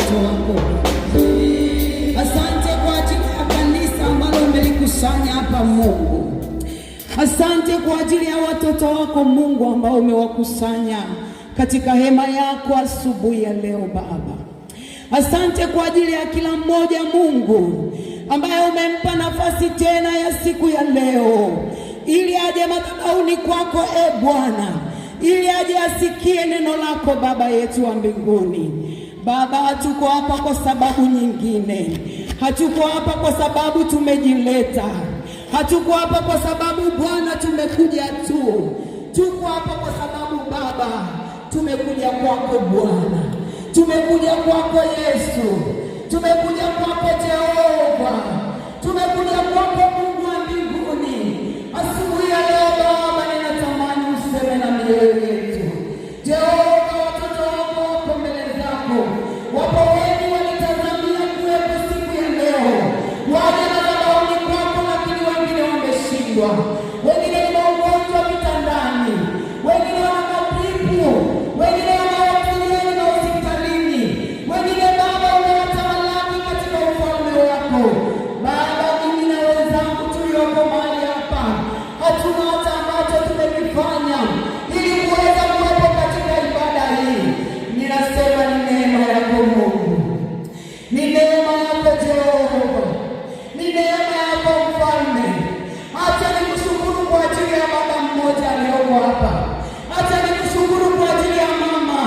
watoto wako. Asante kwa ajili ya kanisa ambalo umelikusanya hapa Mungu. Asante kwa ajili ya watoto wako Mungu ambao umewakusanya katika hema yako asubuhi ya leo Baba. Asante kwa ajili ya kila mmoja Mungu ambaye umempa nafasi tena ya siku ya leo ili aje madhabahuni kwako Bwana, ili aje asikie neno lako Baba yetu wa mbinguni. Baba, hatuko hapa kwa sababu nyingine. Hatuko hapa kwa sababu tumejileta. Hatuko hapa kwa sababu Bwana tumekuja tu. Tuko hapa kwa sababu Baba tumekuja kwako Bwana. Tumekuja kwako Yesu. Tumekuja kwako Jehova. Tumekuja kwako Mungu wa mbinguni. Asubuhi ya leo Baba, ninatamani useme na mioyo yetu. Jehova, watoto wako wako mbele zako. Wapo wengi walitazamia kuwepo siku ya leo, waje madhabahuni kwako, lakini wengine wameshindwa. Wengine ni wagonjwa vitandani, wengine wana mapipu, wengine wana hospitalini na hospitalini, wengine Baba umewatamalaki katika ufalme wako. Baba, mimi na wenzangu tulioko mahali hapa hatuna hata ambacho tumekifanya ili kuweza kuwepo katika ibada hii. Ninasema ni neema yako Mungu, ni neema yako Jehova, ni neema yako Mfalme. Acha nikushukuru kwa ajili ya baba mmoja aliyoko hapa. Acha nikushukuru kwa ajili ya mama.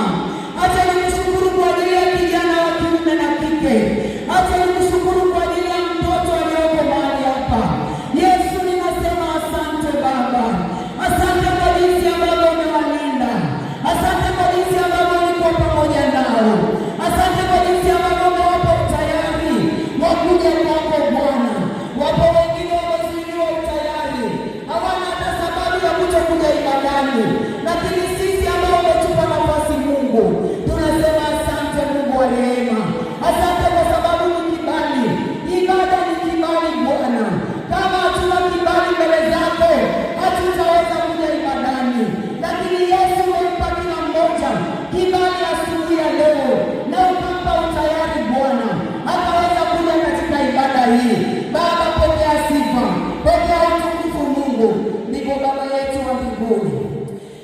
Acha nikushukuru kwa ajili ya kijana wa kiume na kike. Acha nikushukuru kwa ajili ya mtoto aliyoko mahali hapa. Yesu, ninasema asante Baba. Asante kwa jinsi ambavyo umewalinda. Asante kwa jinsi ambavyo ulikuwa pamoja nao. Asante kwa jinsi ambavyo umewapa utayari wa kuja kwako Bwana. Wapo wengine wamezuiliwa utayari, hawana hata sababu ya kutokuja ibadani, lakini sisi ambao umetupa nafasi Mungu, tunasema asante Mungu wa rehema. Asante kwa sababu ni kibali. Ibada ni kibali Bwana. Kama hatuna kibali mbele zako, hatutaweza kuja ibadani, lakini Yesu umempa kila mmoja kibali asubuhi ya leo, na ukampa utayari Bwana, akaweza kuja katika ibada hii. Baba, pokea sifa, pokea utukufu Mungu. Ndipo Baba yetu wa mbinguni,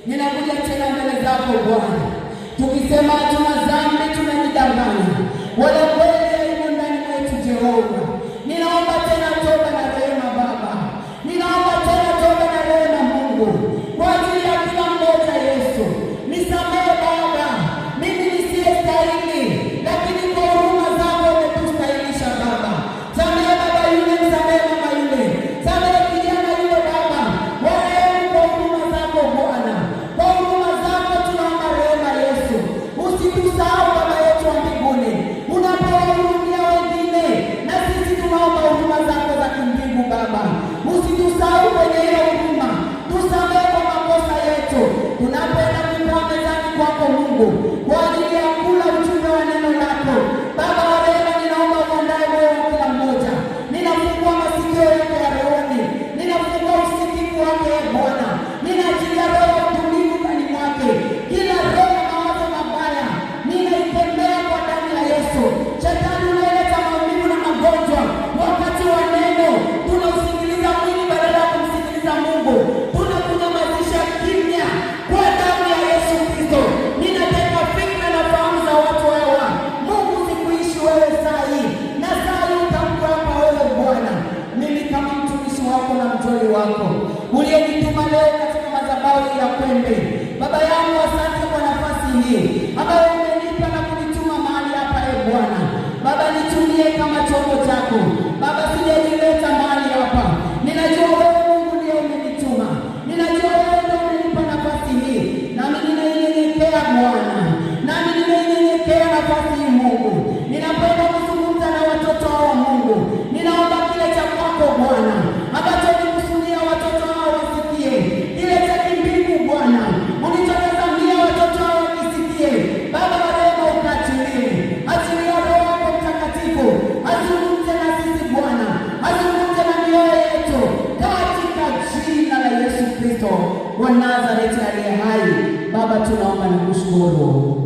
ninakuja tena mbele zako Bwana, tukisema tuna dhambi, tunajidanganya, wala kweli haimo ndani mwetu Jehova. Ninaomba tena toba na rehema Baba. Ninaomba tena toba na rehema Mungu kwa ajili ya kila mmoja. Yesu, nisamehe Baba, mimi nisiyestahili, lakini kwa huruma zako umetustahilisha Baba. Samehe Baba yule, samehe mama yule, samehe kijana yule Baba. Warehemu kwa huruma zako Bwana. Kwa huruma zako tunaomba rehema Yesu. Usitusahau Baba yetu wa mbinguni. Unapowahurumia wengine, na sisi tunaomba huruma zako za kimbingu Baba. Usitusahau kwenye hiyo huruma. Tusamehe kwa makosa yetu. Tunapoenda kukaa mezani kwako Mungu kwa ajili ya kula ujumbe wa neno lako Baba wa rehema, ninaomba uandae moyo wa kila mmoja. Ninafungua masikio yake ya rohoni, ninafungua usikivu wake Bwana. Ninaachilia roho ya utulivu ndani mwake. Kila roho ya mawazo mabaya ninaikemea kwa damu ya Yesu. Shetani unaleta maumivu na magonjwa wakati wa neno, tunausikiliza mwili badala ya kumsikiliza Mungu. Tunakunyamazisha kimya kwa damu ya Yesu Kristo. Ninateka fikra na fahamu za watu hawa Mungu, sikuishi wewe saa hii, na saa hii utakuwa hapa wewe Bwana. Mimi kama mtumishi wako na mjoli wako uliyenituma leo katika madhabahu ya Kwembe, Baba yangu, asante kwa nafasi hii ambayo umenipa na kunituma mahali hapa Bwana. Baba, nitumie kama chombo chako Baba, sijajileta mahali hapa. Ninajua wewe Mungu ndiye umenituma. Ninajua wewe ndiye umenipa nafasi hii, nami ninainyenyekea Bwana, nami ninainyenyekea nafasi hii Mungu. Ninapenda kuzungumza na watoto hawa Mungu. Ninaomba kile cha kwako Bwana ambacho nikusudia watoto hawa wasikie, kile cha kimbingu Bwana ulichotazamia watoto hawa wakisikie. Baba wa rehema, ukaachilie, achilia Roho yako Mtakatifu azungumze na sisi Bwana, azungumze na mioyo yetu katika jina la Yesu Kristo wa Nazareti aliye hai. Baba, tunaomba na kushukuru.